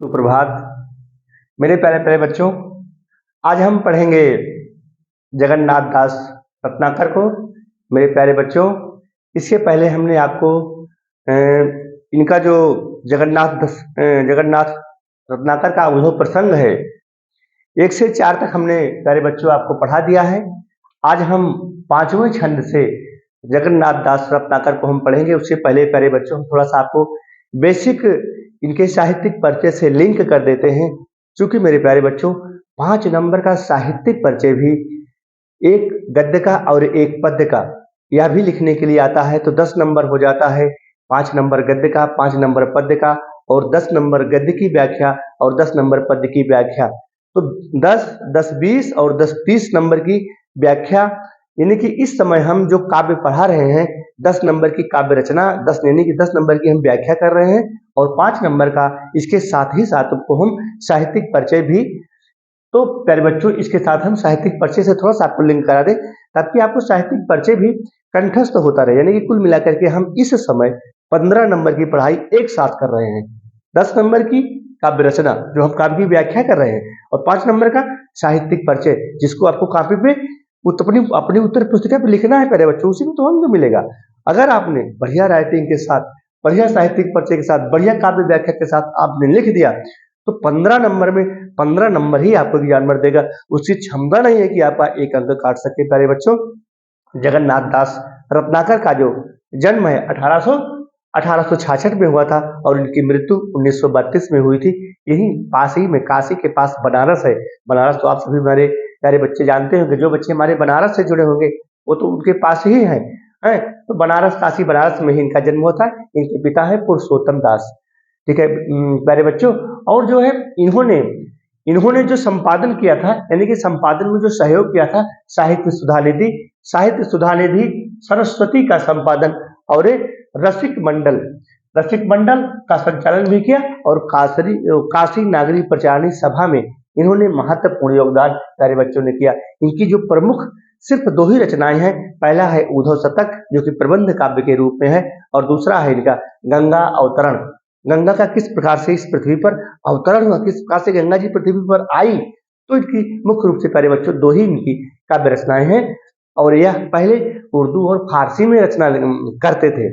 सुप्रभात मेरे प्यारे प्यारे बच्चों। आज हम पढ़ेंगे जगन्नाथ दास रत्नाकर को। मेरे प्यारे बच्चों, इसके पहले हमने आपको अ, इनका जो जगन्नाथ रत्नाकर का उद्धव प्रसंग है 1 से 4 तक हमने प्यारे बच्चों आपको पढ़ा दिया है। आज हम 5वें छंद से जगन्नाथ दास रत्नाकर को हम पढ़ेंगे। उससे पहले प्यारे बच्चों हम थोड़ा सा आपको बेसिक इनके साहित्यिक परिचय से लिंक कर देते हैं। क्योंकि मेरे प्यारे बच्चों 5 नंबर का साहित्यिक परिचय भी एक गद्य का और एक पद्य का यह भी लिखने के लिए आता है, तो 10 नंबर हो जाता है। 5 नंबर गद्य का, 5 नंबर पद्य का और 10 नंबर गद्य की व्याख्या और 10 नंबर पद्य की व्याख्या। तो 10, 10, 20 और 10, 30 नंबर की व्याख्या, यानी कि इस समय हम जो काव्य पढ़ा रहे हैं 10 नंबर की काव्य रचना, 10 यानी कि 10 नंबर की हम व्याख्या कर रहे हैं और 5 नंबर का इसके साथ ही साथ को हम साहित्यिक परिचय भी। तो प्यारे बच्चों, इसके साथ हम साहित्यिक परिचय से थोड़ा सा आपको लिंक करा दें ताकि आपको साहित्यिक परिचय भी कंठस्थ होता रहे। यानी कि कुल मिलाकर के हम इस समय 15 नंबर की पढ़ाई एक साथ कर रहे हैं। 10 नंबर की काव्य रचना जो हम काव्य की व्याख्या कर रहे हैं और 5 नंबर का साहित्यिक परिचय जिसको आपको कॉपी पे अपनी उत्तर पुस्तिका पे लिखना है प्यारे बच्चों, उसी में तो अंक मिलेगा। अगर आपने बढ़िया राइटिंग के साथ, बढ़िया साहित्यिक परिचय के साथ, बढ़िया काव्य व्याख्या के साथ आपने लिख दिया तो 15 नंबर में 15 नंबर ही आपको जानवर देगा। उसकी क्षमता नहीं है कि आप एक अंक काट सके। प्यारे बच्चों, जगन्नाथ दास रत्नाकर का जो जन्म है 1866 में हुआ था और इनकी मृत्यु 1932 में हुई थी। यही पास ही में काशी के पास बनारस है। बनारस तो आप सभी हमारे प्यारे बच्चे जानते होंगे, जो बच्चे हमारे बनारस से जुड़े होंगे वो तो उनके पास ही हैं। तो बनारस, काशी बनारस में ही इनका जन्म होता है। इनके पिता है पुरुषोत्तम दास। ठीक है प्यारे बच्चों, और जो है इन्होंने जो संपादन किया था, यानी कि संपादन में जो सहयोग किया था, साहित्य सुधा निधि सरस्वती का संपादन और रसिक मंडल का संचालन भी किया और काशी नागरी प्रचारणी सभा में इन्होंने महत्वपूर्ण योगदान प्यारे बच्चों ने किया। इनकी जो प्रमुख सिर्फ 2 ही रचनाएं हैं। पहला है उद्धव शतक जो कि प्रबंध काव्य के रूप में है और दूसरा है इनका गंगा अवतरण। गंगा का किस प्रकार से इस पृथ्वी पर अवतरण हुआ, किस प्रकार से गंगा जी पृथ्वी पर आई, तो इनकी मुख्य रूप से प्यारे बच्चों 2 ही इनकी काव्य रचनाएं हैं। और यह पहले उर्दू और फारसी में रचना करते थे।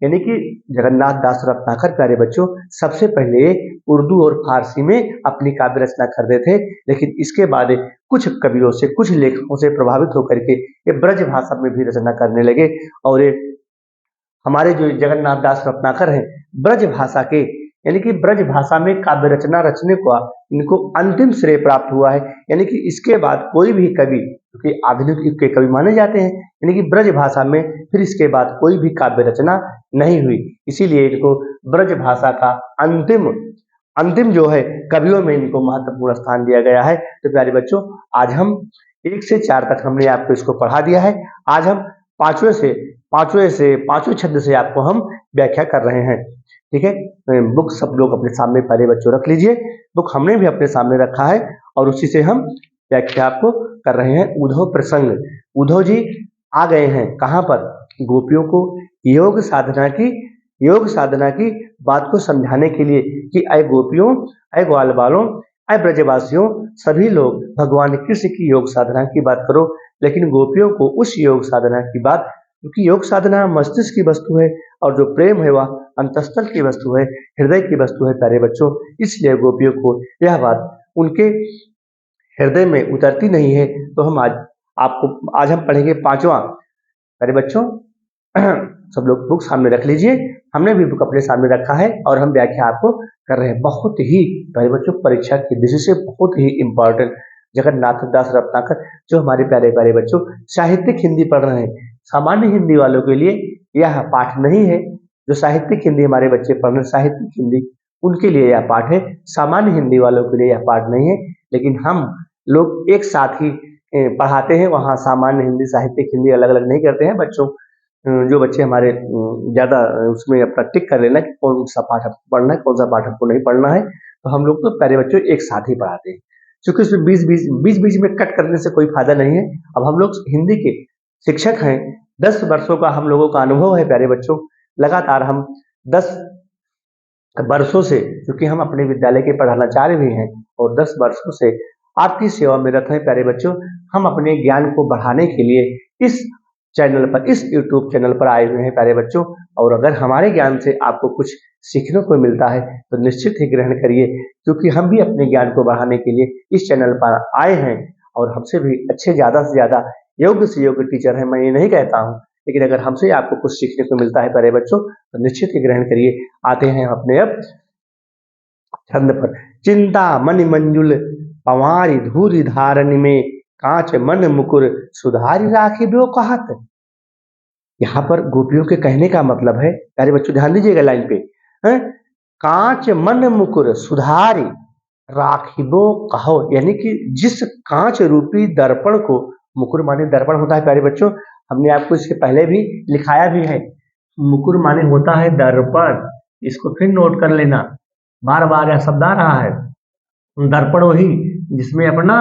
यानी कि जगन्नाथ दास रत्नाकर प्यारे बच्चों सबसे पहले उर्दू और फारसी में अपनी काव्य रचना करते थे, लेकिन इसके बाद कुछ कवियों से, कुछ लेखकों से प्रभावित होकर के ये ब्रज भाषा में भी रचना करने लगे। और ये हमारे जो जगन्नाथ दास रत्नाकर हैं ब्रज भाषा के, यानी कि ब्रज भाषा में काव्य रचना रचने का इनको अंतिम श्रेय प्राप्त हुआ है। यानी कि इसके बाद कोई भी कवि, क्योंकि आधुनिक युग के कवि माने जाते हैं, यानी कि ब्रज भाषा में फिर इसके बाद कोई भी काव्य रचना नहीं हुई। इसीलिए इनको ब्रज भाषा का अंतिम जो है कवियों में इनको महत्वपूर्ण स्थान दिया गया है। तो प्यारे बच्चों, आज हम 1 से 4 तक हमने आपको इसको पढ़ा दिया है। आज हम पांचवें छंद से आपको हम व्याख्या कर रहे हैं। ठीक है, बुक सब लोग अपने सामने पहले बच्चों रख लीजिए। बुक हमने भी अपने सामने रखा है और उसी से हम व्याख्या आपको कर रहे हैं। उद्धव प्रसंग, उद्धव जी आ गए हैं कहाँ पर? गोपियों को योग साधना की बात को समझाने के लिए कि अय गोपियों, अय ग्वाल बालों, अय ब्रजवासियों, सभी लोग भगवान कृष्ण की योग साधना की बात करो। लेकिन गोपियों को उस योग साधना की बात, क्योंकि योग साधना मस्तिष्क की वस्तु है और जो प्रेम है वह अंतस्थल की वस्तु है, हृदय की वस्तु है प्यारे बच्चों। इसलिए गोपियों को यह बात उनके हृदय में उतरती नहीं है। तो हम आज हम पढ़ेंगे 5वां। प्यारे बच्चों सब लोग बुक सामने रख लीजिए। हमने भी बुक अपने सामने रखा है और हम व्याख्या आपको कर रहे हैं। बहुत ही प्यारे बच्चों परीक्षा की दृष्टि से बहुत ही इंपॉर्टेंट जगन्नाथ दास रत्नाकर, जो हमारे प्यारे प्यारे बच्चों साहित्यिक हिंदी पढ़ रहे हैं। सामान्य हिंदी वालों के लिए यह पाठ नहीं है। जो साहित्यिक हिंदी हमारे बच्चे पढ़ रहे हैं, साहित्यिक हिंदी, उनके लिए यह पाठ है। सामान्य हिंदी वालों के लिए यह पाठ नहीं है। लेकिन हम लोग एक साथ ही पढ़ाते हैं, वहाँ सामान्य हिंदी साहित्यिक हिंदी अलग अलग नहीं करते हैं बच्चों। जो बच्चे हमारे ज़्यादा उसमें अपना टिक कर लेना कि कौन सा पाठ आपको पढ़ना है, कौन सा पाठ आपको नहीं पढ़ना है, तो हम लोग तो प्यारे बच्चों एक साथ ही पढ़ाते हैं। क्योंकि उसमें बीच में कट करने से कोई फायदा नहीं है। अब हम लोग हिंदी के शिक्षक हैं, 10 वर्षों का हम लोगों का अनुभव है प्यारे बच्चों। लगातार हम 10 वर्षों से, क्योंकि हम अपने विद्यालय के प्रधानाचार्य भी हैं और 10 वर्षों से आपकी सेवा में रत हैं प्यारे बच्चों। हम अपने ज्ञान को बढ़ाने के लिए इस चैनल पर, इस यूट्यूब चैनल पर आए हुए हैं प्यारे बच्चों। और अगर हमारे ज्ञान से आपको कुछ सीखने को मिलता है तो निश्चित ही ग्रहण करिए, क्योंकि हम भी अपने ज्ञान को बढ़ाने के लिए इस चैनल पर आए हैं और हमसे भी अच्छे, ज़्यादा से ज़्यादा योग्य से योग्य टीचर हैं, मैं ये नहीं कहता हूँ, लेकिन अगर हमसे आपको कुछ सीखने को मिलता है प्यारे बच्चों तो निश्चित ही ग्रहण करिए। आते हैं अपने अब छंद पर। चिंता मन मंजुल पवारी धूरी धारण में, कांच मन मुकुर सुधारी राखी ब्यो कहत। यहाँ पर गोपियों के कहने का मतलब है, प्यारे बच्चों ध्यान दीजिएगा लाइन पे, है कांच मन मुकुर सुधारी राखिबो कहो, यानी कि जिस कांच रूपी दर्पण को, मुकुर माने दर्पण होता है प्यारे बच्चों, हमने आपको इसके पहले भी लिखाया भी है, मुकुर माने होता है दर्पण, इसको फिर नोट कर लेना, बार बार यह शब्द आ रहा है। दर्पण वही जिसमें अपना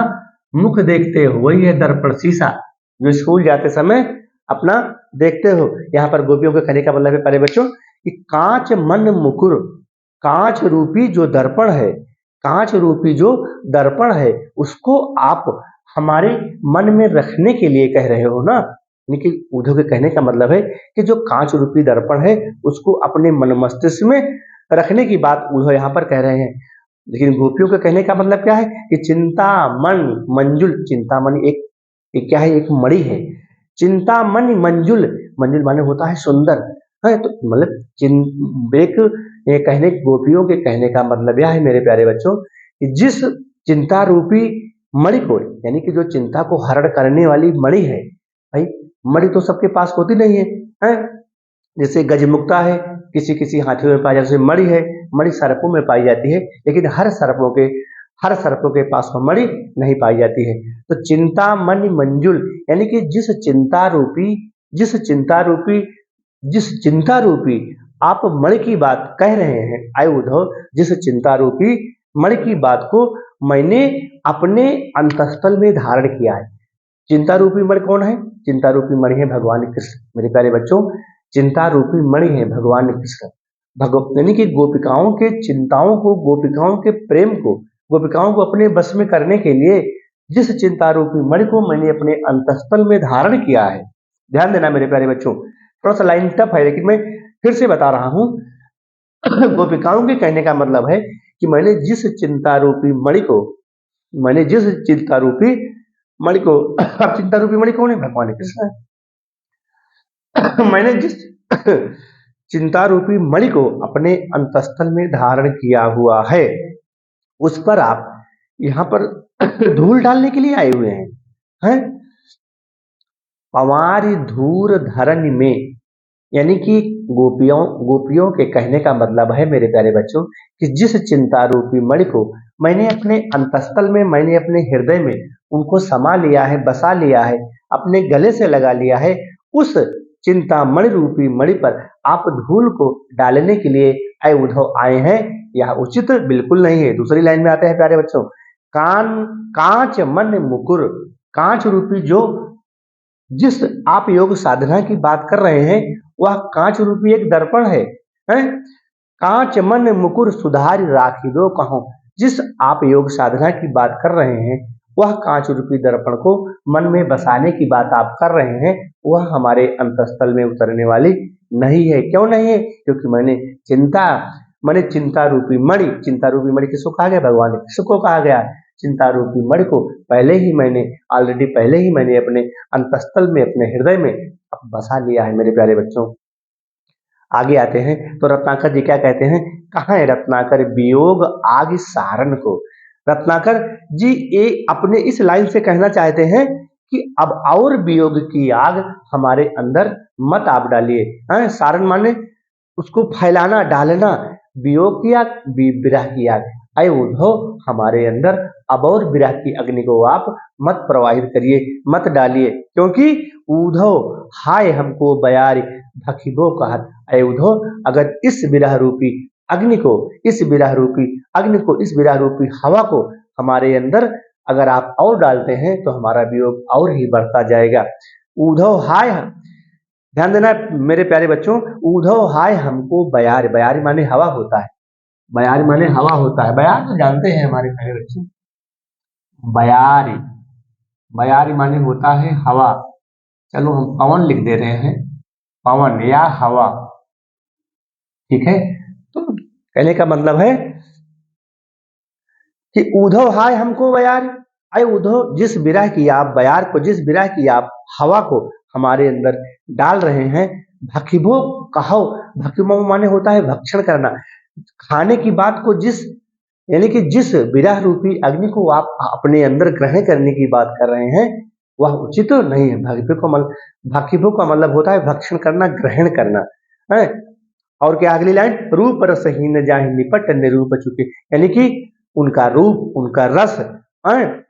मुख देखते हो, वही है दर्पण, शीशा जो स्कूल जाते समय अपना देखते हो। यहाँ पर गोपियों के कहने का मतलब है प्यारे बच्चों कि कांच मन मुकुर, कांच रूपी जो दर्पण है, कांच रूपी जो दर्पण है उसको आप हमारे मन में रखने के लिए कह रहे हो ना। यानी उद्धव के कहने का मतलब है कि जो कांच रूपी दर्पण है उसको अपने मन मस्तिष्क में रखने की बात उद्धव यहाँ पर कह रहे हैं। लेकिन गोपियों के कहने का मतलब क्या है कि चिंता मन मंजुल, चिंतामणि एक क्या है, एक मणि है। चिंतामणि मंजुल, मंजुल माने होता है सुंदर, है तो मतलब एक ये कहने, गोपियों के कहने का मतलब यह है मेरे प्यारे बच्चों कि जिस चिंता रूपी मणि को, यानी कि जो चिंता को हरण करने वाली मणि है, भाई मणि तो सबके पास होती नहीं है, है? जैसे गजमुक्ता है, किसी किसी हाथियों में पाई जाती है, मणि है, मणि सर्पों में पाई जाती है, लेकिन हर सर्पों के पास वो मणि नहीं पाई जाती है। तो चिंता मन मंजुल, यानी कि जिस चिंता रूपी आप मणि की बात कह रहे हैं, आय उद्धव, जिस चिंता रूपी मणि की बात को मैंने अपने अंतस्थल में धारण किया है। चिंता रूपी मणि कौन है? चिंता रूपी मणि है भगवान कृष्ण। मेरे प्यारे बच्चों, चिंता रूपी मणि है भगवान कृष्ण। यानी कि गोपिकाओं के चिंताओं को, गोपिकाओं के प्रेम को, गोपिकाओं को अपने बस में करने के लिए जिस चिंता रूपी मणि को मैंने अपने अंतस्थल में धारण किया है। ध्यान देना मेरे प्यारे बच्चों, थोड़ा सा लाइन टफ है लेकिन मैं फिर से बता रहा हूं। गोपिकाओं के कहने का मतलब है कि मैंने जिस चिंता रूपी मणि को, मैंने जिस चिंता रूपी मणि को, अब चिंता रूपी मणि कौन है? भगवान कृष्ण है। मैंने जिस चिंता रूपी मणि को अपने अंतस्थल में धारण किया हुआ है, उस पर आप यहाँ पर धूल डालने के लिए आए हुए हैं? पवारी धूर धरण में, यानी कि गोपियों के कहने का मतलब है मेरे प्यारे बच्चों कि जिस चिंता रूपी मणि को मैंने अपने अंतस्थल में, मैंने अपने हृदय में उनको समा लिया है, बसा लिया है, अपने गले से लगा लिया है, उस चिंतामणि रूपी मणि पर आप धूल को डालने के लिए आए उद्धव आए हैं, यह उचित बिल्कुल नहीं है। दूसरी लाइन में आते हैं प्यारे बच्चों, कांच मन मुकुर, कांच रूपी जो जिस आप योग साधना की बात कर रहे हैं वह कांच रूपी एक दर्पण है, हैं? कांच मन मुकुर सुधार राखी दो कहो, जिस आप योग साधना की बात कर रहे हैं वह कांच रूपी दर्पण को मन में बसाने की बात आप कर रहे हैं, वह हमारे अंतस्थल में उतरने वाली नहीं है। क्यों नहीं है? क्योंकि मैंने चिंता रूपी मणि किसको कहा गया? भगवान कृष्ण को कहा गया। चिंता रूपी मणि को पहले ही मैंने अपने अंतस्थल में, अपने हृदय में बसा लिया है मेरे प्यारे बच्चों। आगे आते हैं तो रत्नाकर जी क्या कहते हैं, कहाँ है रत्नाकर वियोग आग सारण को। रत्नाकर जी ये अपने इस लाइन से कहना चाहते हैं कि अब और वियोग की आग हमारे अंदर मत आप डालिए। सारण माने उसको फैलाना, डालना, वियोग की आग, विरह की आग। अय उद्धव, हमारे अंदर अब और विरह की अग्नि को आप मत प्रवाहित करिए, मत डालिए, क्योंकि उद्धव हाय हमको बयारी भखिबो कहत। अय उद्धव, अगर इस विरह रूपी अग्नि को, इस विरह रूपी हवा को हमारे अंदर अगर आप और डालते हैं तो हमारा वियोग और ही बढ़ता जाएगा। उद्धव हाय, ध्यान देना मेरे प्यारे बच्चों, उद्धव हाय हमको बयारी, बयारी माने हवा होता है, बयारी माने हवा होता है। बयार तो जानते हैं हमारे प्यारे बच्चे, बयारी, बयारी माने होता है हवा। चलो हम पवन लिख दे रहे हैं, पवन या हवा, ठीक है। तो कहने का मतलब है कि उधो हाय हमको बयार, आए उधो जिस विरह की आप, बयार को जिस विरह की आप हवा को हमारे अंदर डाल रहे हैं, भखिबो कहो, भखिबो माने होता है भक्षण करना, खाने की बात को जिस, यानी कि जिस विरह रूपी अग्नि को आप अपने अंदर ग्रहण करने की बात कर रहे हैं वह उचित नहीं है। भखिबो का मतलब होता है भक्षण करना, ग्रहण करना है। और क्या अगली लाइन, रूप रसहीन जाहि निपट निरूप चुके, यानी कि उनका रूप, उनका रस,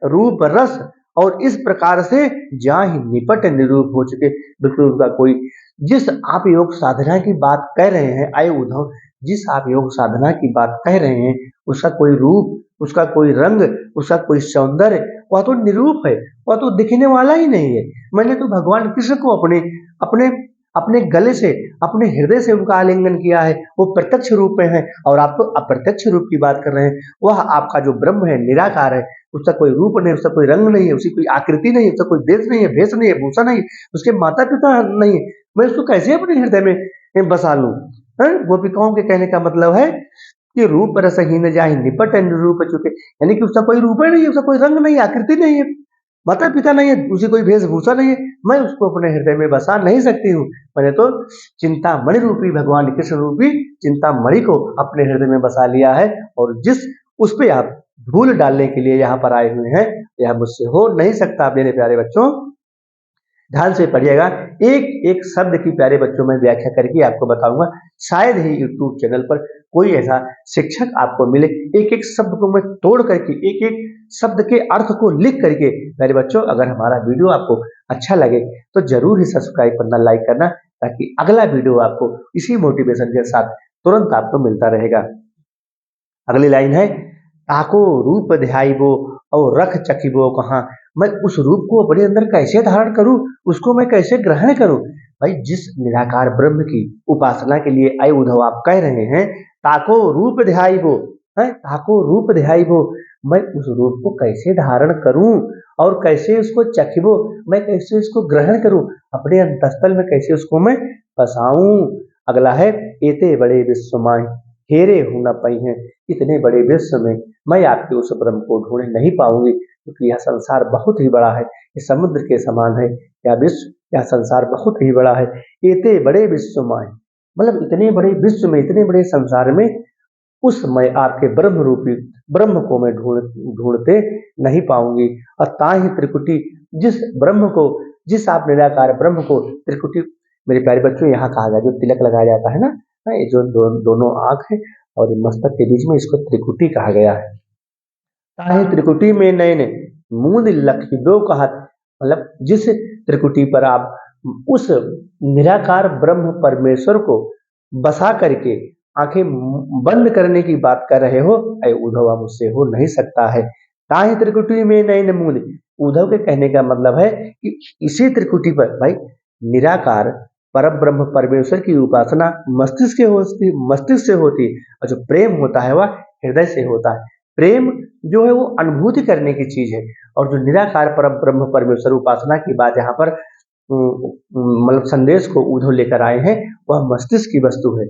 रूप रस और इस प्रकार से जाहि निपट निरूप हो चुके, बिल्कुल उनका कोई, जिस आप योग साधना की बात कह रहे हैं आए उद्धव, जिस आप योग साधना की बात कह रहे हैं उसका कोई रूप, उसका कोई रंग, उसका कोई सौंदर्य, वह तो निरूप है, वह तो दिखने वाला ही नहीं है। मैंने तो भगवान कृष्ण को अपने अपने अपने गले से, अपने हृदय से उनका आलिंगन किया है, वो प्रत्यक्ष रूप में है, और आप तो अप्रत्यक्ष रूप की बात कर रहे हैं। वह आपका जो ब्रह्म है निराकार है, उसका कोई रूप नहीं, उसका कोई रंग नहीं है, उसकी कोई आकृति नहीं है, उसका कोई देश नहीं है, भेष नहीं है, भूषा नहीं है, उसके माता पिता नहीं है, मैं उसको कैसे अपने हृदय में बसा लूं? गोपिकाओं के कहने का मतलब है कि रूप रसहीन जाहि निपट निरूप चुके, यानी कि उसका कोई रूप ही नहीं है, उसका कोई रंग नहीं है, आकृति नहीं है, माता पिता नहीं है, उसी कोई वेशभूषा नहीं है, मैं उसको अपने हृदय में बसा नहीं सकती हूँ। मैंने तो चिंतामणि रूपी भगवान कृष्ण रूपी चिंतामणि को अपने हृदय में बसा लिया है, और जिस उस पे आप धूल डालने के लिए यहाँ पर आए हुए हैं, यह मुझसे हो नहीं सकता। मेरे प्यारे बच्चों ध्यान से पढ़िएगा, एक एक शब्द की प्यारे बच्चों में व्याख्या करके आपको बताऊंगा, शायद ही यूट्यूब चैनल पर कोई ऐसा शिक्षक आपको मिले, एक एक शब्द को मैं तोड़ करके, एक एक शब्द के अर्थ को लिख करके। प्यारे बच्चों अगर हमारा वीडियो आपको अच्छा लगे तो जरूर ही सब्सक्राइब करना, लाइक करना, ताकि अगला वीडियो आपको इसी मोटिवेशन के साथ तुरंत आपको मिलता रहेगा। अगली लाइन है, ताको रूप ध्याइबो और रख चखिबो कहाँ, मैं उस रूप को अपने अंदर कैसे धारण करूं, उसको मैं कैसे ग्रहण करूं। भाई जिस निराकार ब्रह्म की उपासना के लिए आए उद्धव आप कह रहे हैं ताको रूप ध्याइबो, है ताको रूप ध्याइबो, मैं उस रूप को कैसे धारण करूं और कैसे उसको चखिबो, मैं कैसे उसको ग्रहण करूं, अपने अंतस्थल में कैसे उसको मैं बसाऊं। अगला है, एते बड़े विश्व माय हेरे हूं न पाई हैं, इतने बड़े विश्व में मैं आपके उस ब्रह्म को ढूंढ नहीं पाऊंगी, क्योंकि यह संसार बहुत ही बड़ा है, ये समुद्र के समान है, यह विश्व, यह संसार बहुत ही बड़ा है। इतने बड़े विश्व में, मतलब इतने बड़े विश्व में, इतने बड़े संसार में उस मैं आपके ब्रह्म रूपी ब्रह्म को मैं ढूंढते नहीं पाऊंगी। और ताहि त्रिकुटी, जिस ब्रह्म को, जिस आप निराकार ब्रह्म को त्रिकुटी, मेरे प्यारे बच्चों यहाँ कहा गया जो तिलक लगाया जाता है ना, ये जो दोनों आंख है और मस्तक के बीच में, इसको त्रिकुटी कहा गया है। ताहि त्रिकुटी में नयन मूंद लखिबो कहत, मतलब जिस त्रिकुटी पर आप उस निराकार ब्रह्म परमेश्वर को बसा करके आंखें बंद करने की बात कर रहे हो, अय उद्धव मुझसे हो नहीं सकता है। ताहि त्रिकुटी में नयन मूंद, उद्धव के कहने का मतलब है कि इसी त्रिकुटी पर भाई निराकार परम ब्रह्म परमेश्वर की उपासना मस्तिष्क से होती है, और जो प्रेम होता है वह हृदय से होता है। प्रेम जो है वो अनुभूति करने की चीज है, और जो निराकार परम ब्रह्म परमेश्वर उपासना की बात यहाँ पर मतलब संदेश को उद्धव लेकर आए हैं, वह मस्तिष्क की वस्तु है।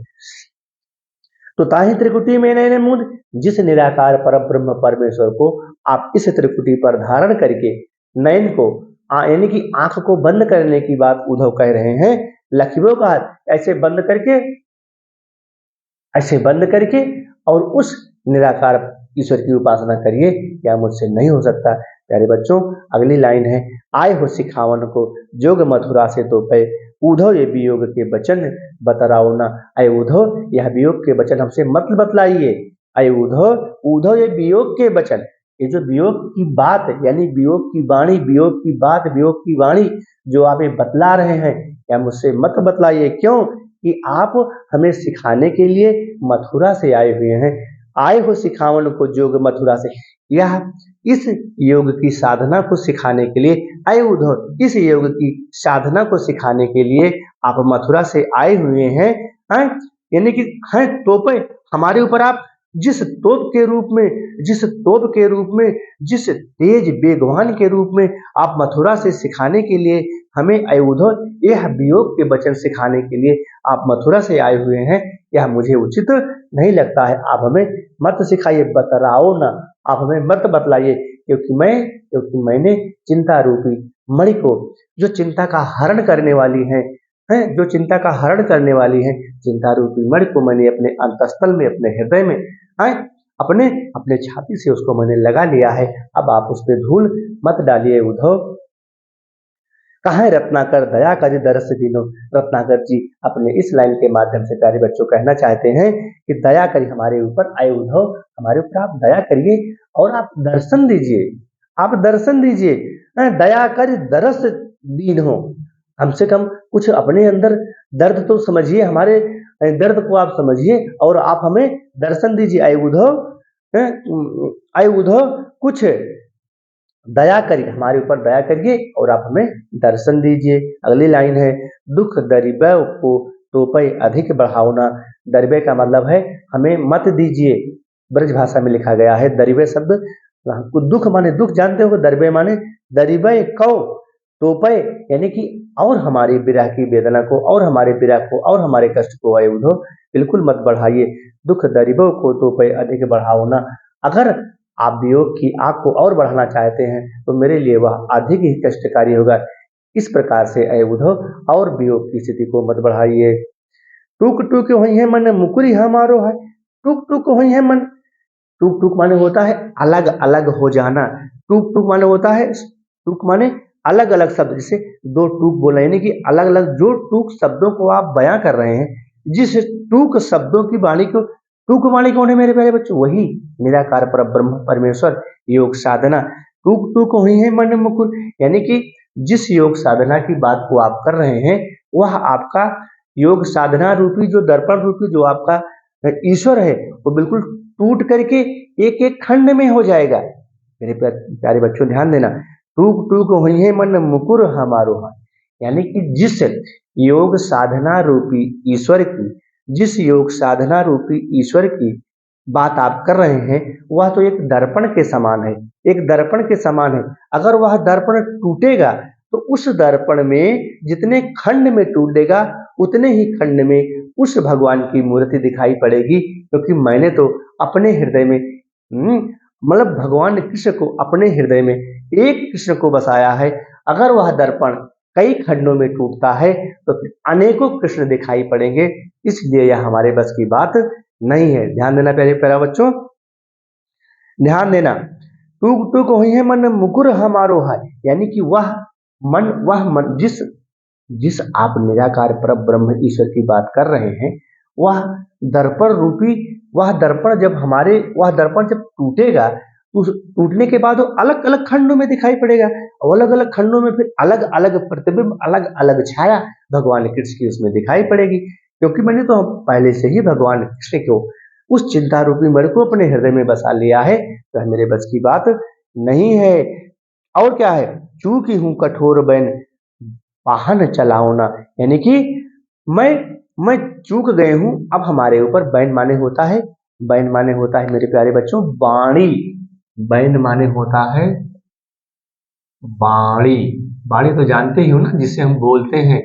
तो ताहि त्रिकुटी में नयन मूंद, जिस निराकार परम ब्रह्म परमेश्वर को आप इस त्रिकुटी पर धारण करके नयन को यानी कि आंख को बंद करने की बात उद्धव कह रहे हैं। लखिबो का ऐसे बंद करके और उस निराकार ईश्वर की उपासना करिए, क्या मुझसे नहीं हो सकता। प्यारे बच्चों अगली लाइन है, आए हो सिखावन को जोग मथुरा से तो पे, उद्धव ये वियोग के वचन बतराओ ना, अय उद्धव यह वियोग के वचन हमसे मत बतलाइए। अय उद्धव ये वियोग के वचन, ये जो वियोग की बात यानी वियोग की वाणी, वियोग की बात, वियोग की वाणी जो आप बतला रहे हैं, या मुझसे मत बतलाइए। क्यों कि आप हमें सिखाने के लिए मथुरा से आए हुए हैं। आए हो सिखावन को जोग मथुरा से, यह इस योग की साधना को सिखाने के लिए आए उद्धव, इस योग की साधना को सिखाने के लिए आप मथुरा से आए हुए हैं, यानी कि हैं तोपे हमारे ऊपर आप जिस तोप के रूप में, जिस तेज बेगवान के रूप में आप मथुरा से सिखाने के लिए हमें अयोध्या, यह वियोग के वचन सिखाने के लिए आप मथुरा से आए हुए हैं, यह मुझे उचित नहीं लगता है। आप हमें मत सिखाइए, बतलाओ ना, आप हमें मत बतलाइए, क्योंकि मैंने चिंता रूपी मणि को, जो चिंता का हरण करने वाली है, जो चिंता का हरण करने वाली है, चिंता रूपी मणि को मैंने अपने अंतस्थल में, अपने हृदय में, है अपने अपने छाती से उसको मैंने लगा लिया है। अब आप उस पर धूल मत डालिए उद्धव। कहाँ है रत्नाकर दया कर दरस दीनो। रत्नाकर जी अपने इस लाइन के माध्यम से प्यारे बच्चों कहना चाहते हैं कि दया करिए हमारे ऊपर, आए उद्धव हमारे ऊपर आप दया करिए और आप दर्शन दीजिए, आप दर्शन दीजिए, दया कर दरस दीन हो। कम से कम कुछ अपने अंदर दर्द तो समझिए, हमारे दर्द को आप समझिए और आप हमें दर्शन दीजिए। आए उद्धव कुछ दया करिए, हमारे ऊपर दया करिए और आप हमें दर्शन दीजिए। अगली लाइन है, दुख दरिबे को टोपे अधिक बढ़ाओना। दरिबे का मतलब है हमें मत दीजिए, ब्रज भाषा में लिखा गया है। दरिबे शब्द दुख माने दुख जानते हो, दरिबे माने दरिबे कौ टोपे, यानी कि और हमारी विरह की वेदना को, और हमारे विरह को, और हमारे कष्ट को आए उद्धव बिल्कुल मत बढ़ाइए। दुख दरिबो को टोपे अधिक बढ़ाओना। अगर आप वियोग की आग को और बढ़ाना चाहते हैं तो मेरे लिए वह अधिक ही कष्टकारी होगा। इस प्रकार से अय उद्धव और वियोग की स्थिति को मत बढ़ाइए। टूक टूक वही है मन मुकुरी हमारो है। टूक टूक वही है मन, टूक टूक माने होता है अलग अलग हो जाना। टूक टूक माने होता है, टूक माने अलग अलग शब्द, जैसे दो टूक बोला, यानी कि अलग अलग जो टूक शब्दों को आप बयां कर रहे हैं, जिस टूक शब्दों की वाणी को, टूक वाणी कौन है मेरे प्यारे बच्चों? वही निराकार पर ब्रह्म परमेश्वर योग साधना। टूक टूक हुई है मन मुकुर, यानी कि जिस योग साधना की बात को आप कर रहे हैं वह आपका योग साधना रूपी जो दर्पण रूपी जो आपका ईश्वर है वो बिल्कुल टूट करके एक एक खंड में हो जाएगा। मेरे प्यारे बच्चों ध्यान देना, टूक टूक हुई है मन मुकुर हमारो है, यानी कि जिस योग साधना रूपी ईश्वर की, जिस योग साधना रूपी ईश्वर की बात आप कर रहे हैं वह तो एक दर्पण के समान है, एक दर्पण के समान है। अगर वह दर्पण टूटेगा तो उस दर्पण में जितने खंड में टूटेगा उतने ही खंड में उस भगवान की मूर्ति दिखाई पड़ेगी, क्योंकि मैंने तो अपने हृदय में मतलब भगवान कृष्ण को अपने हृदय में एक कृष्ण को बसाया है। अगर वह दर्पण कई खंडों में टूटता है तो अनेकों कृष्ण दिखाई पड़ेंगे, इसलिए यह हमारे बस की बात नहीं है। ध्यान देना प्यारे बच्चों, ध्यान देना। टूक टूक हुई है मन मुकुर हमारो है, यानी कि वह मन जिस आप निराकार पर ब्रह्म ईश्वर की बात कर रहे हैं वह दर्पण रूपी, वह दर्पण जब टूटेगा उस टूटने के बाद वो अलग अलग खंडों में दिखाई पड़ेगा और अलग अलग खंडों में फिर अलग अलग प्रतिबिंब, अलग अलग छाया भगवान कृष्ण की उसमें दिखाई पड़ेगी, क्योंकि मैंने तो पहले से ही भगवान कृष्ण को उस चिंता रूपी मणि को अपने हृदय में बसा लिया है, तो मेरे बस की बात नहीं है। और क्या है, चूकी हूं कठोर बैन वाहन चलाओना, यानी कि मैं चूक गए हूं। अब हमारे ऊपर बैन माने होता है, बैन माने होता है मेरे प्यारे बच्चों वाणी, बैन माने होता है वाणी। वाणी तो जानते ही हो ना, जिससे हम बोलते हैं,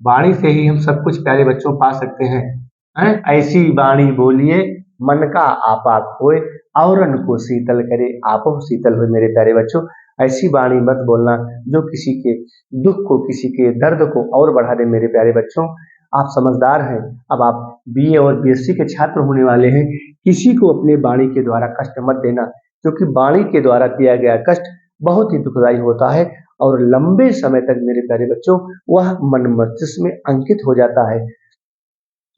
वाणी से ही हम सब कुछ प्यारे बच्चों पा सकते हैं। ऐसी वाणी बोलिए मन का आपा खोए औरन को शीतल करे आप शीतल हो। मेरे प्यारे बच्चों, ऐसी वाणी मत बोलना जो किसी के दुख को, किसी के दर्द को और बढ़ा दे। मेरे प्यारे बच्चों, आप समझदार हैं, अब आप बीए और बीएससी के छात्र होने वाले हैं। किसी को अपने वाणी के द्वारा कष्ट मत देना, क्योंकि वाणी के द्वारा दिया गया कष्ट बहुत ही दुखदायी होता है और लंबे समय तक मेरे प्यारे बच्चों वह मन मस्तिष्क में अंकित हो जाता है।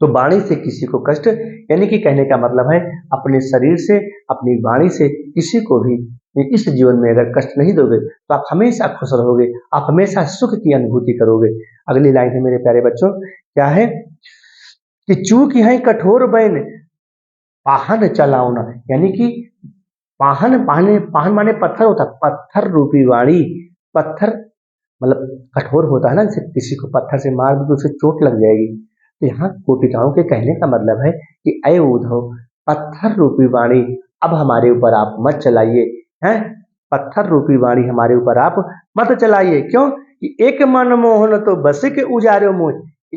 तो वाणी से किसी को कष्ट, यानी कि कहने का मतलब है अपने शरीर से, अपनी वाणी से किसी को भी इस जीवन में अगर कष्ट नहीं दोगे तो आप हमेशा खुश रहोगे, आप हमेशा सुख की अनुभूति करोगे। अगली लाइन है मेरे प्यारे बच्चों, क्या है कि चूक है कठोर बैन पाहन चलाओना, यानी कि पाहन माने पत्थर होता है, पत्थर रूपी वाणी। पत्थर मतलब कठोर होता है ना, जैसे किसी को पत्थर से मार दो तो उसे चोट लग जाएगी। तो यहाँ कोटिकाओं के कहने का मतलब है कि अय उद्धव पत्थर रूपी वाणी अब हमारे ऊपर आप मत चलाइए, हैं? पत्थर रूपी वाणी हमारे ऊपर आप मत चलाइए। क्यों? कि एक मनमोहन तो बस के उजारे मोह।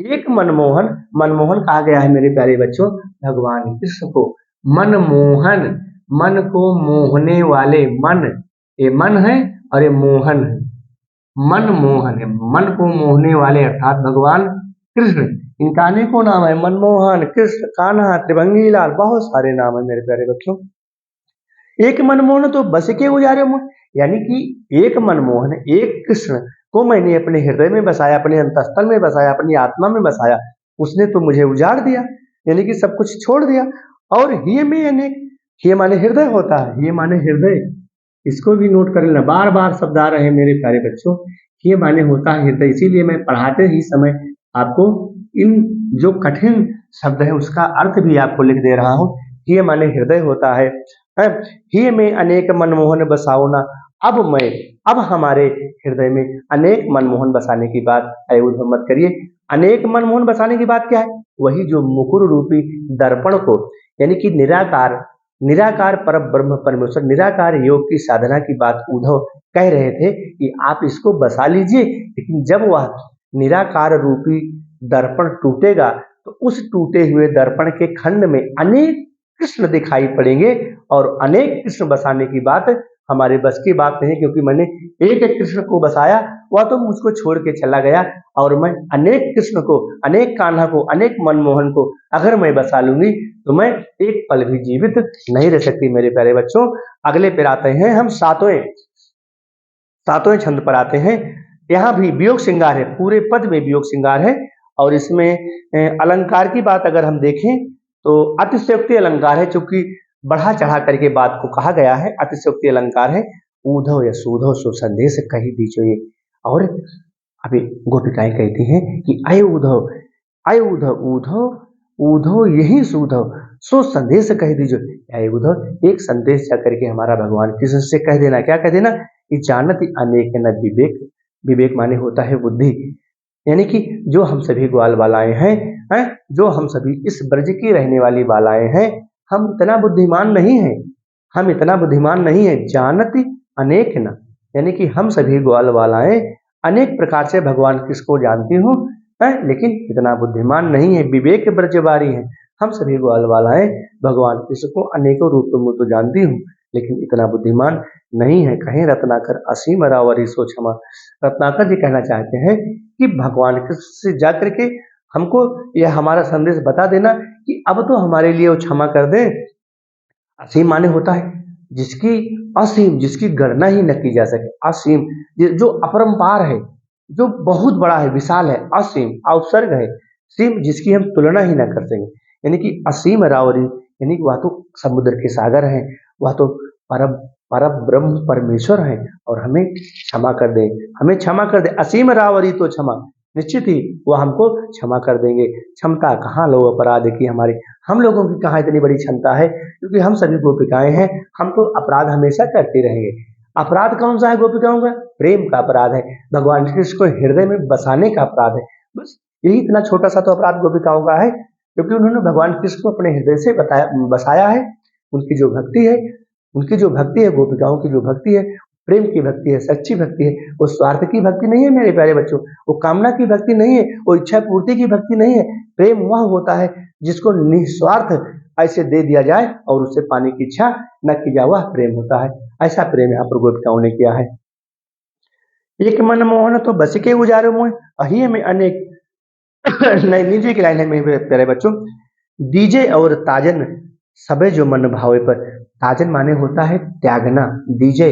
एक मनमोहन, मनमोहन कहा गया है मेरे प्यारे बच्चों भगवान कृष्ण को। मनमोहन, मन को मोहने वाले, मन, ये मन है और ये मोहन है, मन मोहन है, मन को मोहने वाले अर्थात भगवान कृष्ण। इनका अनेकों नाम है, मनमोहन, कृष्ण, कान्हा, त्रिभंगी लाल, बहुत सारे नाम है मेरे प्यारे बच्चों। एक मनमोहन तो बस के उजारे मोह, यानी कि एक मनमोहन, एक कृष्ण को मैंने अपने हृदय में बसाया, अपने अंतस्थल में बसाया, अपनी आत्मा में बसाया। उसने तो मुझे उजाड़ दिया, यानी कि सब कुछ छोड़ दिया। और ये में अनेक, ये माने हृदय होता है, ये माने हृदय, इसको भी नोट कर लेना, बार बार शब्द आ रहे हैं मेरे प्यारे बच्चों। ये माने होता है हृदय, इसीलिए मैं पढ़ाते ही समय आपको इन जो कठिन शब्द है उसका अर्थ भी आपको लिख दे रहा हूँ। ये माने हृदय होता है। ही में अनेक मनमोहन बसाओ ना, अब हमारे हृदय में अनेक मनमोहन बसाने की बात अयुद्ध मत करिए। अनेक मनमोहन बसाने की बात क्या है? वही जो मुकुर रूपी दर्पण को, यानी कि निराकार, निराकार पर ब्रह्म परमेश्वर, निराकार योग की साधना की बात उद्धव कह रहे थे कि आप इसको बसा लीजिए। लेकिन जब वह निराकार रूपी दर्पण टूटेगा तो उस टूटे हुए दर्पण के खंड में अनेक कृष्ण दिखाई पड़ेंगे, और अनेक कृष्ण बसाने की बात हमारे बस की बात नहीं, क्योंकि मैंने एक एक कृष्ण को बसाया, वह तो मुझको छोड़ के चला गया, और मैं अनेक कृष्ण को, अनेक कान्हा को, अनेक मनमोहन को अगर मैं बसा लूंगी तो मैं एक पल भी जीवित नहीं रह सकती मेरे प्यारे बच्चों। अगले पर आते हैं हम सातवें छंद पर आते हैं। यहाँ भी वियोग श्रृंगार है, पूरे पद में वियोग श्रृंगार है। और इसमें अलंकार की बात अगर हम देखें तो अतिशयोक्ति अलंकार है, चूंकि बढ़ा चढ़ा करके बात को कहा गया है, अतिशयोक्ति अलंकार है। ऊधव या सूधव सो संदेश कही दीजो ये। और अभी गोपिकाएं कहती हैं कि अय उद्धव, अय उद्धव, उद्धव उद्धव यही सूधव सो संदेश कह दीजो। अय उद्धव, एक संदेश जाकर के हमारा भगवान कृष्ण से कह देना। क्या कह देना? कि जानति अनेक न विवेक, विवेक माने होता है बुद्धि, यानी कि जो हम सभी ग्वाल बालाएं हैं, जो हम सभी इस ब्रज की रहने वाली बालाएं हैं, हम इतना बुद्धिमान नहीं है, हम इतना बुद्धिमान नहीं है। जानति अनेक न, यानी कि हम सभी ग्वाल बालाएं अनेक प्रकार से भगवान कृष्ण को जानती हूँ, लेकिन इतना बुद्धिमान नहीं है। विवेक ब्रजवारी है, हम सभी ग्वाल बालाएं भगवान कृष्ण को अनेकों रूपों में तो जानती हूँ, लेकिन इतना बुद्धिमान नहीं है। कहीं रत्नाकर असीम रावरी सो क्षमा। रत्नाकर जी कहना चाहते हैं कि भगवान कृष्ण से जाकर के हमको यह हमारा संदेश बता देना कि अब तो हमारे लिए वो क्षमा कर दे। असीम माने होता है जिसकी असीम, जिसकी गणना ही न की जा सके, असीम, जो अपरंपार है, जो बहुत बड़ा है, विशाल है, असीम, अवसर्ग है, सीम जिसकी हम तुलना ही ना कर सकें, यानी कि असीम रावरी, यानी कि वह तो समुद्र के सागर है, वह तो परम परम ब्रह्म परमेश्वर है, और हमें क्षमा कर दे, हमें क्षमा कर दे। असीम रावरी तो क्षमा, निश्चित ही वह हमको क्षमा कर देंगे। क्षमता कहाँ लो अपराध की हमारी, हम लोगों की कहाँ इतनी बड़ी क्षमता है, क्योंकि हम सभी गोपिकाएं हैं, हम तो अपराध हमेशा करते रहेंगे। अपराध कौन सा है गोपिकाओं का? प्रेम का अपराध है, भगवान कृष्ण को हृदय में बसाने का अपराध है। बस यही इतना छोटा सा तो अपराध गोपिकाओं का है, क्योंकि उन्होंने भगवान कृष्ण को अपने हृदय से बसाया है। उनकी जो भक्ति है, उनकी जो भक्ति है, गोपिकाओं की जो भक्ति है, प्रेम की भक्ति है, सच्ची भक्ति है। वो स्वार्थ की भक्ति नहीं है मेरे प्यारे बच्चों, वो कामना की भक्ति नहीं है, वो इच्छा पूर्ति की भक्ति नहीं है। प्रेम वह होता है जिसको निस्वार्थ ऐसे दे दिया जाए और उससे पाने की इच्छा न की जाए, वह प्रेम होता है। ऐसा प्रेम यहाँ पर गोपिकाओं ने किया है। एक मनमोहन तो बस के उजारे मोह, अहिए में अनेक नहीं, नीचे की लाइन है मेरे प्यारे बच्चों। दीजे और ताजन सबे जो मन भावे पर, ताजन माने होता है त्यागना, दीजे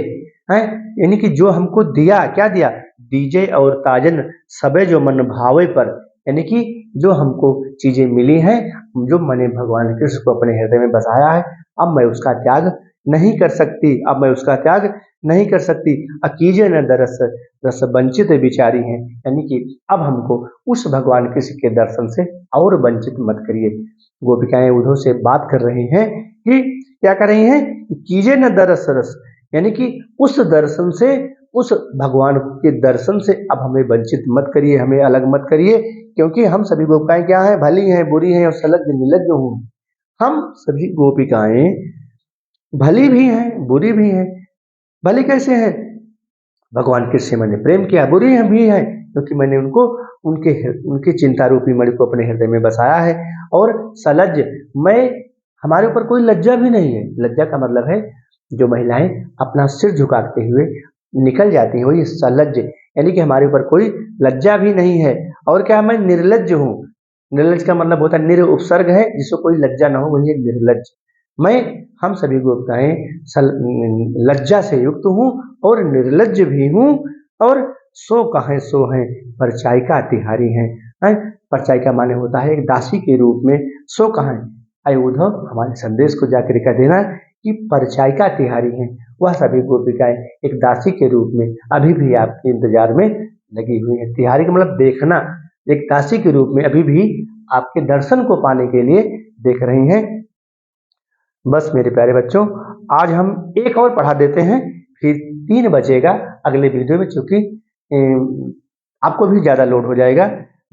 है, यानी कि जो हमको दिया, क्या दिया? दीजे और ताजन सबे जो मन भावे पर, यानी कि जो हमको चीजें मिली हैं, जो मैंने भगवान कृष्ण को अपने हृदय में बसाया है, अब मैं उसका त्याग नहीं कर सकती, अब मैं उसका त्याग नहीं कर सकती। अकीजे न दरस रस वंचित विचारी हैं, यानी कि अब हमको उस भगवान कृष्ण के दर्शन से और वंचित मत करिए। गोपिकाएं उद्धव से बात कर रही हैं कि क्या कर रही हैं? कीजे न दरस रस, यानी कि उस दर्शन से, उस भगवान के दर्शन से अब हमें वंचित मत करिए, हमें अलग मत करिए, क्योंकि हम सभी गोपिकाएं क्या हैं? भली हैं, बुरी हैं और सलग निलग हूँ। हम सभी गोपिकाएं भली भी हैं, बुरी भी हैं। भली कैसे हैं? भगवान कृष्ण से मैंने प्रेम किया। बुरी हैं भी हैं क्योंकि मैंने उनको उनके चिंता रूपी मणि को अपने हृदय में बसाया है। और सलज्ज, मैं हमारे ऊपर कोई लज्जा भी नहीं है। लज्जा का मतलब है जो महिलाएं अपना सिर झुकाते हुए निकल जाती हैं, वही सलज्ज, यानी कि हमारे ऊपर कोई लज्जा भी नहीं है। और क्या, मैं निर्लज्ज हूँ। निर्लज्ज का मतलब होता है निर उपसर्ग है, जिसको कोई लज्जा ना हो, वही है निर्लज्ज। मैं, हम सभी गोपिकाएं लज्जा से युक्त हूँ और निर्लज्ज भी हूँ। और सो कहें सो हैं, परचाई का तिहारी हैं। परचाई का माने होता है एक दासी के रूप में। सो कहें, अय उद्धव हमारे संदेश को जाकर कह देना कि परचाई का तिहारी हैं। वह सभी गोपिकाएं एक दासी के रूप में अभी भी आपके इंतजार में लगी हुई है। तिहारी का मतलब देखना, एक दासी के रूप में अभी भी आपके दर्शन को पाने के लिए देख रही हैं। बस मेरे प्यारे बच्चों, आज हम एक और पढ़ा देते हैं, फिर 3 बजेगा अगले वीडियो में, चूंकि आपको भी ज्यादा लोड हो जाएगा।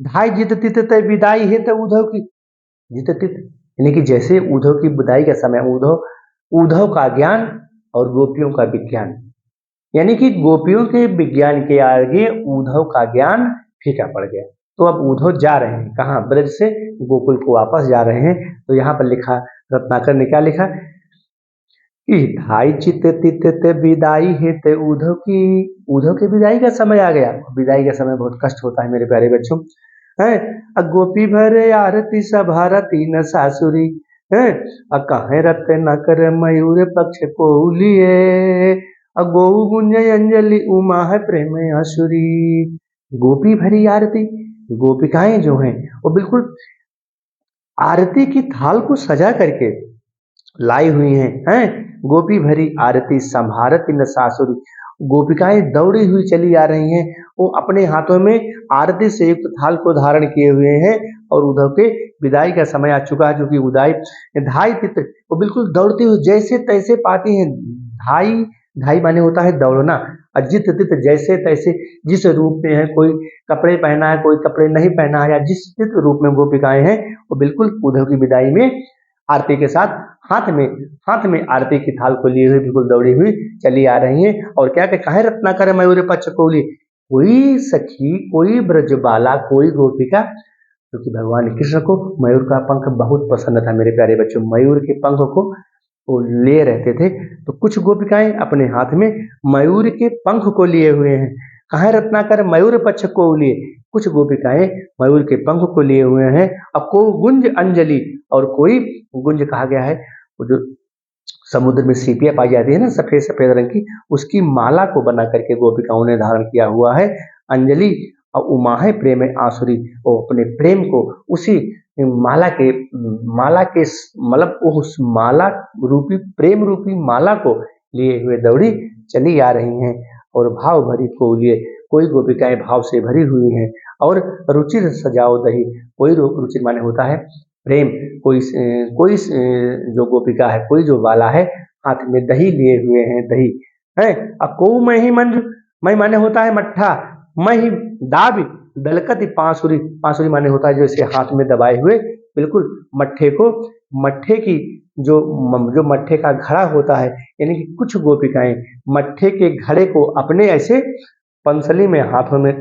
ढाई जित तित तय विदाई है तो उद्धव की जित तित, यानी कि जैसे उद्धव की विदाई का समय, उद्धव का ज्ञान और गोपियों का विज्ञान, यानी कि गोपियों के विज्ञान के आगे उद्धव का ज्ञान फीका पड़ गया। तो अब उद्धव जा रहे हैं कहाँ? ब्रज से गोकुल को वापस जा रहे हैं। तो यहाँ पर लिखा, रत्नाकर ने क्या लिखा कि ढाई चित तित विदाई है ते उद्धव की विदाई का समय आ गया। विदाई का समय बहुत कष्ट होता है मेरे प्यारे बच्चों। है गोपी भरे आरती सभारती न सासुरी है, कहे रत न कर मयूर पक्ष को लिए, गौ गुंज अंजलि उमा है प्रेम आसुरी। गोपी भरी आरती, गोपिकाएं जो हैं वो बिल्कुल आरती की थाल को सजा करके लाई हुई हैं। गोपी भरी आरती संभारती न सासुरी, गोपिकाएं दौड़ी हुई चली आ रही हैं। वो अपने हाथों में आरती से युक्त थाल को धारण किए हुए हैं और उद्धव के विदाई का समय आ चुका है। जो कि उदाई ढाई तित, वो बिल्कुल दौड़ती हुई जैसे तैसे पाती हैं। ढाई, ढाई माने होता है दौड़ना। अजित तित, जैसे तैसे, जिस रूप में है, कोई कपड़े पहना है, कोई कपड़े नहीं पहना है, या जिस तित रूप में गोपिकाएं हैं, वो बिल्कुल उद्धव की विदाई में आरती के साथ हाथ में आरती की थाल को लिए हुए बिल्कुल दौड़ी हुई चली आ रही हैं। और क्या कि काहे रत्नाकर मयूर पक्ष कोली, कोई सखी, कोई ब्रजबाला, कोई गोपिका, क्योंकि भगवान कृष्ण को मयूर का पंख बहुत पसंद था मेरे प्यारे बच्चों। मयूर के पंख को वो ले रहते थे। तो कुछ गोपिकाएं अपने हाथ में मयूर के पंख को लिए हुए हैं। काहे रत्नाकर मयूर पक्ष को लिए, कुछ गोपिकाएं मयूर के पंख को लिए हुए हैं। अब को गुंज अंजलि, और कोई गुंज कहा गया है वो जो समुद्र में सीपियां पाई जाती है ना, सफेद सफेद रंग की, उसकी माला को बना करके गोपिकाओं ने धारण किया हुआ है। अंजलि और उमा है प्रेम आसुरी, वो अपने प्रेम को उसी माला के मतलब उस माला रूपी, प्रेम रूपी माला को लिए हुए दौड़ी चली आ रही हैं। और भाव भरी को लिए, कोई गोपिकाएं भाव से भरी हुई हैं। और रुचिर सजाओ दही, कोई रुचिर माने होता है प्रेम, कोई जो गोपिका है, कोई जो बाला है, हाथ में दही लिए हुए हैं, दही है। अको मैं ही मंज, मैं माने होता है मट्ठा, मैं ही दाब दलकत पांसुरी, पांसुरी माने होता है जैसे हाथ में दबाए हुए बिल्कुल मट्ठे को, मट्ठे की जो मट्ठे का घड़ा होता है, यानी कि कुछ गोपिकाएं मट्ठे के घड़े को अपने ऐसे पंसली में, हाथों में,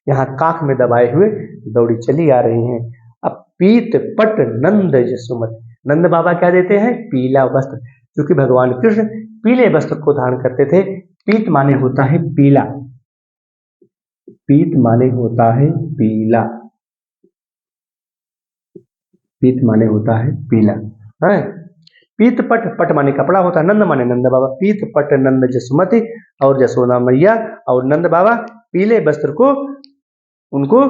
यहाँ काख में दबाए हुए दौड़ी चली आ रही हैं। अब पीत पट नंद जसुमत, नंद बाबा क्या देते हैं? पीला वस्त्र, क्योंकि भगवान कृष्ण पीले वस्त्र को धारण करते थे। पीत माने होता है पीला, पीत माने होता है पीला, पीत माने होता है पीला है। पीत पट, पट माने कपड़ा होता है, नंद माने नंद बाबा। पीत पट नंद जसुमति, और जसोदा मैया और नंद बाबा पीले वस्त्र को उनको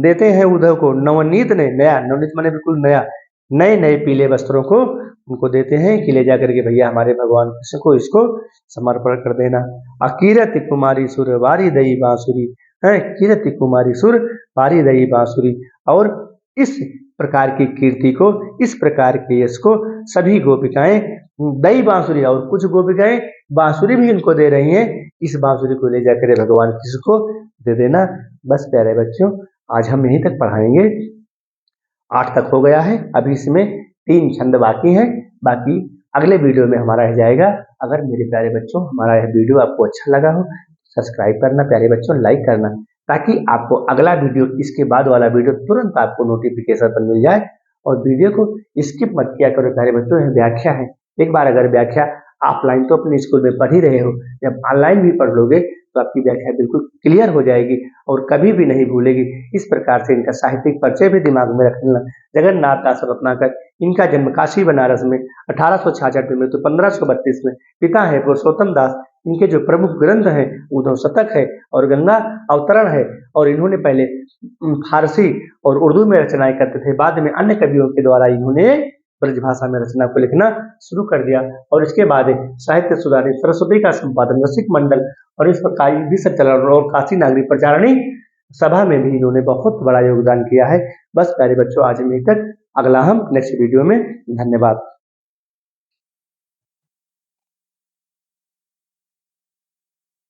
देते हैं उद्धव को। नवनीत ने, नया, नवनीत माने बिल्कुल नया, नए नए पीले वस्त्रों को उनको देते हैं कि ले जाकर के भैया हमारे भगवान कृष्ण को इसको समर्पण कर देना। अकीरति कुमारी सुर वारी दई बांसुरी है, कीरति कुमारी सुर वारी दई बांसुरी। और इस प्रकार की कीर्ति को, इस प्रकार के यश को सभी गोपिकाएं दई बांसुरी, और कुछ गोपिकाएं बांसुरी भी इनको दे रही हैं। इस बांसुरी को ले जाकर भगवान कृष्ण को दे देना। बस प्यारे बच्चों, आज हम यहीं तक पढ़ाएंगे। 8 तक हो गया है, अभी इसमें 3 छंद बाकी हैं, बाकी अगले वीडियो में हमारा रह जाएगा। अगर मेरे प्यारे बच्चों हमारा यह वीडियो आपको अच्छा लगा हो, सब्सक्राइब करना प्यारे बच्चों, लाइक करना, ताकि आपको अगला वीडियो, इसके बाद वाला वीडियो तुरंत आपको नोटिफिकेशन पर मिल जाए। और वीडियो को स्किप मत किया करो प्यारे बच्चों, यह व्याख्या है। एक बार अगर व्याख्या ऑफलाइन तो अपने स्कूल में पढ़ ही रहे हो, जब ऑनलाइन भी पढ़ लोगे तो आपकी व्याख्या बिल्कुल क्लियर हो जाएगी और कभी भी नहीं भूलेगी। इस प्रकार से इनका साहित्यिक परिचय भी दिमाग में रख लेना। जगन्नाथ दास रत्नाकर, इनका जन्म काशी बनारस में 1866 में, तो 1532 में। पिता है पुरुषोत्तम दास। इनके जो प्रमुख ग्रंथ हैं उद्धव शतक है और गंगा अवतरण है। और इन्होंने पहले फारसी और उर्दू में रचनाएं करते थे, बाद में अन्य कवियों के द्वारा इन्होंने ब्रजभाषा में रचना को लिखना शुरू कर दिया। और इसके बाद साहित्य सुधारी, सरस्वती का संपादन, रसिक मंडल और इस प्रकार भी संचालन और काशी नागरिक प्रचारणी सभा में भी इन्होंने बहुत बड़ा योगदान किया है। बस प्यारे बच्चों आज में तक, अगला हम नेक्स्ट वीडियो में। धन्यवाद।